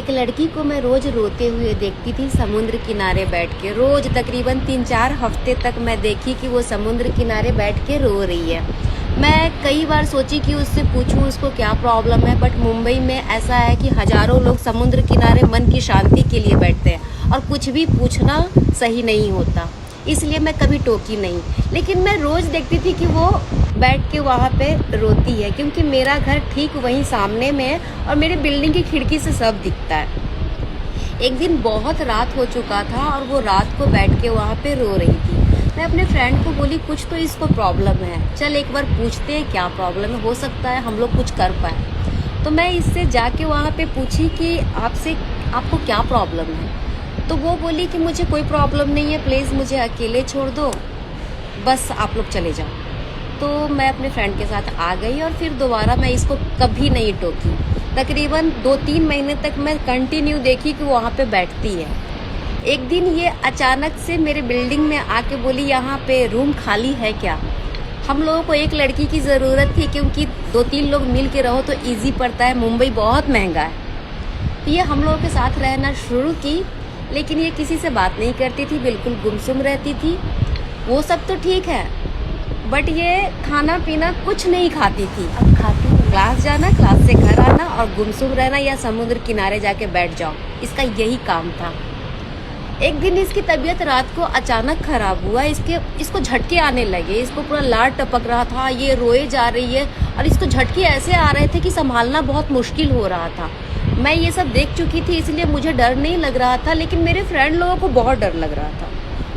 एक लड़की को मैं रोज़ रोते हुए देखती थी समुद्र किनारे बैठ के। रोज़ तकरीबन 3-4 हफ्ते तक मैं देखी कि वो समुद्र किनारे बैठ के रो रही है। मैं कई बार सोची कि उससे पूछूं उसको क्या प्रॉब्लम है, बट मुंबई में ऐसा है कि हज़ारों लोग समुद्र किनारे मन की शांति के लिए बैठते हैं और कुछ भी पूछना सही नहीं होता, इसलिए मैं कभी टोकी नहीं। लेकिन मैं रोज़ देखती थी कि वो बैठ के वहाँ पे रोती है, क्योंकि मेरा घर ठीक वहीं सामने में है और मेरे बिल्डिंग की खिड़की से सब दिखता है। एक दिन बहुत रात हो चुका था और वो रात को बैठ के वहाँ पे रो रही थी। मैं अपने फ्रेंड को बोली कुछ तो इसको प्रॉब्लम है, चल एक बार पूछते हैं क्या प्रॉब्लम है, हो सकता है हम लोग कुछ कर पाए। तो मैं इससे जाके वहाँ पे पूछी कि आपको क्या प्रॉब्लम है। तो वो बोली कि मुझे कोई प्रॉब्लम नहीं है, प्लीज़ मुझे अकेले छोड़ दो, बस आप लोग चले जाओ। तो मैं अपने फ्रेंड के साथ आ गई और फिर दोबारा मैं इसको कभी नहीं टोकी। तकरीबन 2-3 महीने तक मैं कंटिन्यू देखी कि वो वहाँ पे बैठती है। एक दिन ये अचानक से मेरे बिल्डिंग में आके बोली यहाँ पे रूम खाली है क्या। हम लोगों को एक लड़की की ज़रूरत थी, क्योंकि 2-3 लोग मिल के रहो तो ईजी पड़ता है, मुंबई बहुत महंगा है। तो ये हम लोगों के साथ रहना शुरू की, लेकिन ये किसी से बात नहीं करती थी, बिल्कुल गुमसुम रहती थी। वो सब तो ठीक है, बट ये खाना पीना कुछ नहीं खाती थी। अब खाती थी, क्लास जाना, क्लास से घर आना और गुमसुम रहना या समुद्र किनारे जाके बैठ जाओ, इसका यही काम था। एक दिन इसकी तबीयत रात को अचानक खराब हुआ, इसको झटके आने लगे, इसको पूरा लार टपक रहा था, ये रोए जा रही है और इसको झटके ऐसे आ रहे थे कि संभालना बहुत मुश्किल हो रहा था। मैं ये सब देख चुकी थी, इसलिए मुझे डर नहीं लग रहा था, लेकिन मेरे फ्रेंड लोगों को बहुत डर लग रहा था।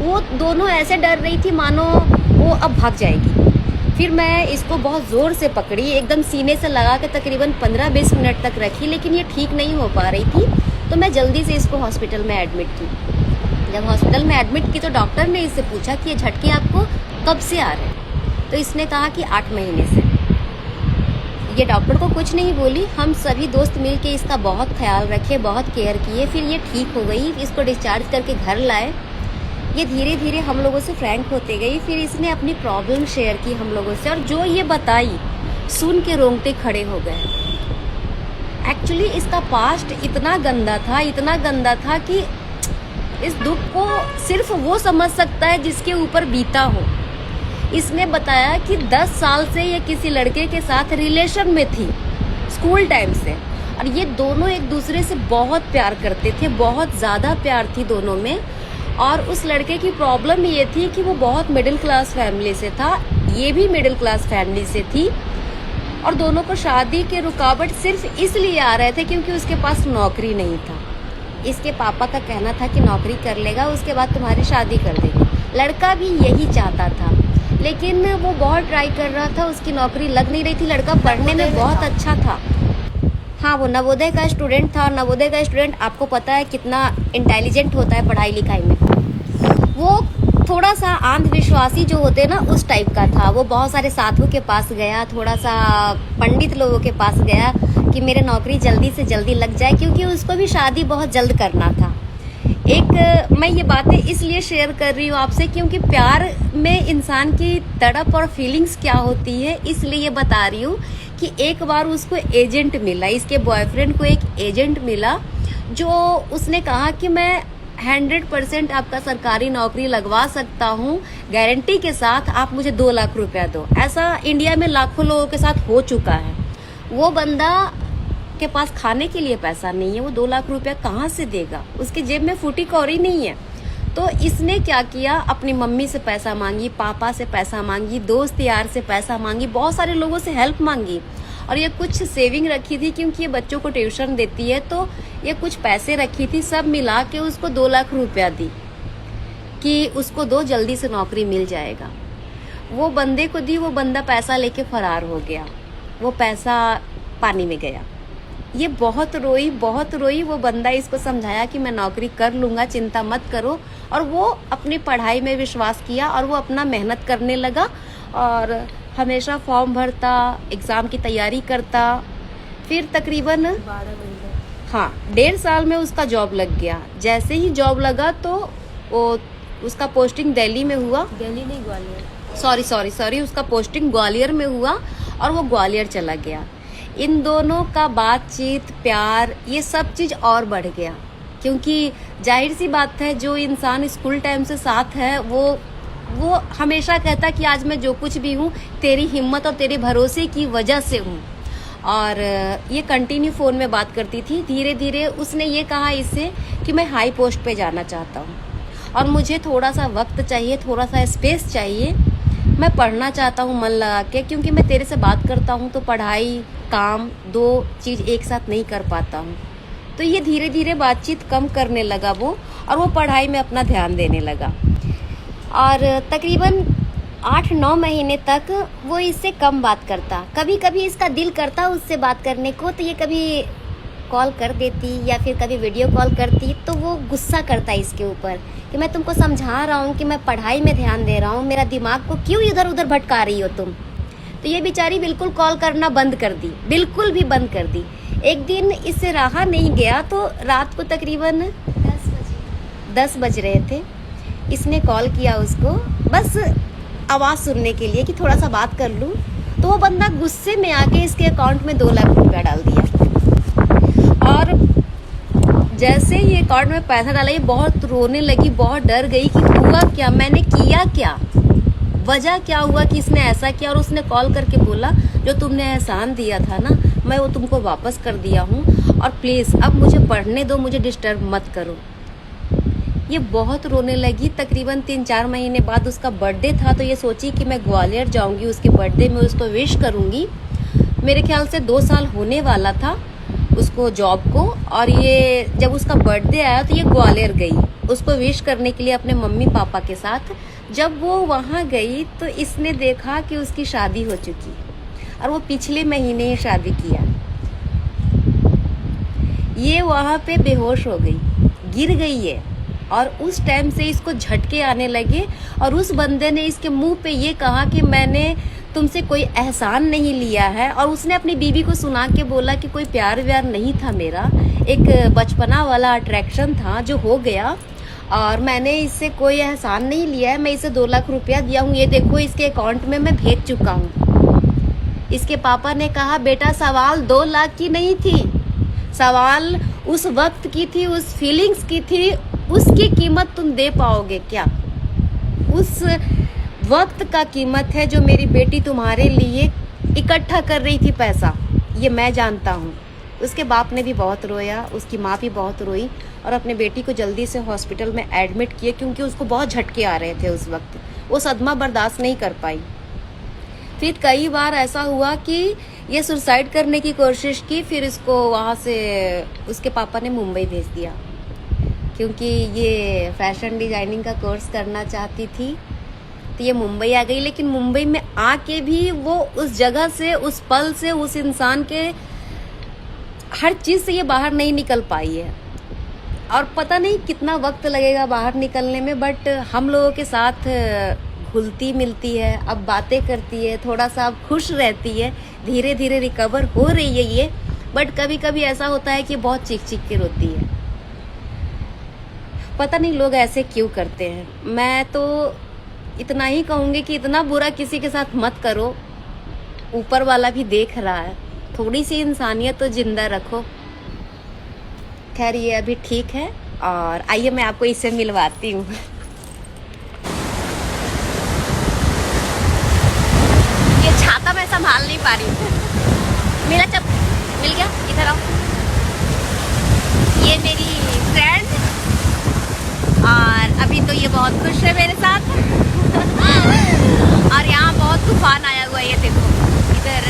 वो दोनों ऐसे डर रही थी मानो वो अब भाग जाएगी। फिर मैं इसको बहुत ज़ोर से पकड़ी, एकदम सीने से लगा के तकरीबन 15-20 मिनट तक रखी, लेकिन ये ठीक नहीं हो पा रही थी। तो मैं जल्दी से इसको हॉस्पिटल में एडमिट की। जब हॉस्पिटल में एडमिट की तो डॉक्टर ने इससे पूछा कि ये झटके आपको कब से आ रहे हैं। तो इसने कहा कि 8 महीने से। ये डॉक्टर को कुछ नहीं बोली, हम सभी दोस्त मिल के इसका बहुत ख्याल रखे, बहुत केयर किए। फिर ये ठीक हो गई, इसको डिस्चार्ज करके घर लाए। ये धीरे धीरे हम लोगों से फ्रैंक होते गई। फिर इसने अपनी प्रॉब्लम शेयर की हम लोगों से, और जो ये बताई सुन के रोंगटे खड़े हो गए। एक्चुअली इसका पास्ट इतना गंदा था कि इस दुख को सिर्फ वो समझ सकता है जिसके ऊपर बीता हो। इसने बताया कि 10 साल से ये किसी लड़के के साथ रिलेशन में थी, स्कूल टाइम से, और ये दोनों एक दूसरे से बहुत प्यार करते थे, बहुत ज़्यादा प्यार थी दोनों में। और उस लड़के की प्रॉब्लम ये थी कि वो बहुत मिडिल क्लास फैमिली से था, ये भी मिडिल क्लास फैमिली से थी, और दोनों को शादी के रुकावट सिर्फ इसलिए आ रहे थे क्योंकि उसके पास नौकरी नहीं था। इसके पापा का कहना था कि नौकरी कर लेगा, उसके बाद तुम्हारी शादी कर देगी। लड़का भी यही चाहता था, लेकिन वो बहुत ट्राई कर रहा था, उसकी नौकरी लग नहीं रही थी। लड़का पढ़ने में बहुत अच्छा था। हाँ, वो नवोदय का स्टूडेंट था। नवोदय का स्टूडेंट आपको पता है कितना इंटेलिजेंट होता है पढ़ाई लिखाई में। वो थोड़ा सा अंधविश्वासी जो होते हैं ना, उस टाइप का था। वो बहुत सारे साधुओं के पास गया, थोड़ा सा पंडित लोगों के पास गया कि मेरे नौकरी जल्दी से जल्दी लग जाए, क्योंकि उसको भी शादी बहुत जल्द करना था। मैं ये बातें इसलिए शेयर कर रही हूँ आपसे क्योंकि प्यार में इंसान की तड़प और फीलिंग्स क्या होती है, इसलिए ये बता रही हूँ कि एक बार उसको एजेंट मिला, इसके बॉयफ्रेंड को एक एजेंट मिला, जो उसने कहा कि मैं 100% आपका सरकारी नौकरी लगवा सकता हूँ गारंटी के साथ, आप मुझे 2 लाख रुपया दो। ऐसा इंडिया में लाखों लोगों के साथ हो चुका है। वो बंदा के पास खाने के लिए पैसा नहीं है, वो 2 लाख रुपया कहाँ से देगा, उसकी जेब में फूटी कौड़ी नहीं है। तो इसने क्या किया, अपनी मम्मी से पैसा मांगी, पापा से पैसा मांगी, दोस्त यार से पैसा मांगी, बहुत सारे लोगों से हेल्प मांगी, और ये कुछ सेविंग रखी थी क्योंकि ये बच्चों को ट्यूशन देती है, तो ये कुछ पैसे रखी थी। सब मिला के उसको 2 लाख रुपया दी कि उसको दो, जल्दी से नौकरी मिल जाएगा। वो बंदे को दी, वो बंदा पैसा लेके फरार हो गया, वो पैसा पानी में गया। ये बहुत रोई। वो बंदा इसको समझाया कि मैं नौकरी कर लूँगा, चिंता मत करो, और वो अपनी पढ़ाई में विश्वास किया और वो अपना मेहनत करने लगा और हमेशा फॉर्म भरता, एग्ज़ाम की तैयारी करता। फिर तकरीबन 1.5 साल में उसका जॉब लग गया। जैसे ही जॉब लगा तो वो उसका पोस्टिंग दिल्ली में हुआ, दिल्ली नहीं ग्वालियर, सॉरी उसका पोस्टिंग ग्वालियर में हुआ और वो ग्वालियर चला गया। इन दोनों का बातचीत, प्यार, ये सब चीज़ और बढ़ गया। क्योंकि जाहिर सी बात है, जो इंसान स्कूल टाइम से साथ है वो हमेशा कहता कि आज मैं जो कुछ भी हूँ तेरी हिम्मत और तेरे भरोसे की वजह से हूँ। और ये कंटिन्यू फ़ोन में बात करती थी। धीरे धीरे उसने ये कहा इससे कि मैं हाई पोस्ट पे जाना चाहता हूँ और मुझे थोड़ा सा वक्त चाहिए, थोड़ा सा स्पेस चाहिए। मैं पढ़ना चाहता हूँ मन लगा के, क्योंकि मैं तेरे से बात करता हूँ तो पढ़ाई, काम, दो चीज़ एक साथ नहीं कर पाता हूँ। तो ये धीरे धीरे बातचीत कम करने लगा वो, और वो पढ़ाई में अपना ध्यान देने लगा। और तकरीबन 8-9 महीने तक वो इससे कम बात करता। कभी कभी इसका दिल करता उससे बात करने को, तो ये कभी कॉल कर देती या फिर कभी वीडियो कॉल करती, तो वो गुस्सा करता इसके ऊपर कि मैं तुमको समझा रहा हूँ कि मैं पढ़ाई में ध्यान दे रहा हूँ, मेरा दिमाग को क्यों इधर उधर भटका रही हो तुम। तो ये बेचारी बिल्कुल कॉल करना बंद कर दी, बिल्कुल भी बंद कर दी। एक दिन इससे रहा नहीं गया, तो रात को तकरीबन 10 बज रहे थे। इसने कॉल किया उसको, बस आवाज़ सुनने के लिए कि थोड़ा सा बात कर लूँ। तो वो बंदा गुस्से में आके इसके अकाउंट में 2 लाख रुपया डाल दिया। और जैसे ही अकाउंट में पैसा डाला, ये बहुत रोने लगी, बहुत डर गई कि हुआ क्या, मैंने किया क्या, वजह क्या हुआ कि इसने ऐसा किया। और उसने कॉल करके बोला जो तुमने एहसान दिया था ना, मैं वो तुमको वापस कर दिया हूँ, और प्लीज़ अब मुझे पढ़ने दो, मुझे डिस्टर्ब मत करो। ये बहुत रोने लगी। तकरीबन 3-4 महीने बाद उसका बर्थडे था, तो ये सोची कि मैं ग्वालियर जाऊंगी, उसके बर्थडे में उसको विश करूंगी। मेरे ख्याल से 2 साल होने वाला था उसको जॉब को, और ये जब उसका बर्थडे आया तो ये ग्वालियर गई उसको विश करने के लिए अपने मम्मी पापा के साथ। जब वो वहाँ गई तो इसने देखा कि उसकी शादी हो चुकी, और वो पिछले महीने ही शादी किया। ये वहाँ पे बेहोश हो गई, गिर गई है, और उस टाइम से इसको झटके आने लगे। और उस बंदे ने इसके मुंह पे ये कहा कि मैंने तुमसे कोई एहसान नहीं लिया है। और उसने अपनी बीवी को सुना के बोला कि कोई प्यार व्यार नहीं था मेरा, एक बचपना वाला अट्रैक्शन था जो हो गया, और मैंने इससे कोई एहसान नहीं लिया है। मैं इसे 2 लाख रुपया दिया हूँ, ये देखो इसके अकाउंट में मैं भेज चुका हूँ। इसके पापा ने कहा बेटा सवाल 2 लाख की नहीं थी, सवाल उस वक्त की थी, उस फीलिंग्स की थी। उसकी कीमत तुम दे पाओगे क्या? उस वक्त का कीमत है जो मेरी बेटी तुम्हारे लिए इकट्ठा कर रही थी पैसा, ये मैं जानता हूँ। उसके बाप ने भी बहुत रोया, उसकी माँ भी बहुत रोई, और अपने बेटी को जल्दी से हॉस्पिटल में एडमिट किए, क्योंकि उसको बहुत झटके आ रहे थे उस वक्त, वो सदमा बर्दाश्त नहीं कर पाई। फिर कई बार ऐसा हुआ कि ये सुसाइड करने की कोशिश की, फिर इसको वहाँ से उसके पापा ने मुंबई भेज दिया, क्योंकि ये फैशन डिज़ाइनिंग का कोर्स करना चाहती थी। तो ये मुंबई आ गई, लेकिन मुंबई में आके भी वो उस जगह से, उस पल से, उस इंसान के हर चीज़ से ये बाहर नहीं निकल पाई है। और पता नहीं कितना वक्त लगेगा बाहर निकलने में, बट हम लोगों के साथ घुलती मिलती है, अब बातें करती है, थोड़ा सा अब खुश रहती है, धीरे धीरे रिकवर हो रही है ये। बट कभी कभी ऐसा होता है कि बहुत चीख चीख के रोती है। पता नहीं लोग ऐसे क्यों करते हैं। मैं तो इतना ही कहूँगी कि इतना बुरा किसी के साथ मत करो, ऊपर वाला भी देख रहा है, थोड़ी सी इंसानियत तो जिंदा रखो। खैर ये अभी ठीक है, और आइए मैं आपको इससे मिलवाती हूँ। ये छाता मैं संभाल नहीं पा रही हूँ। मेरा जब मिल गया, इधर आओ। ये मेरी फ्रेंड, और अभी तो ये बहुत खुश है मेरे साथ। और यहाँ बहुत तूफान आया हुआ है, ये देखो इधर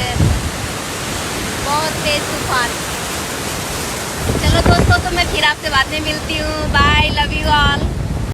बहुत तेज तूफान। चलो दोस्तों, तो मैं फिर आपसे बाद में मिलती हूँ। Bye, love you all.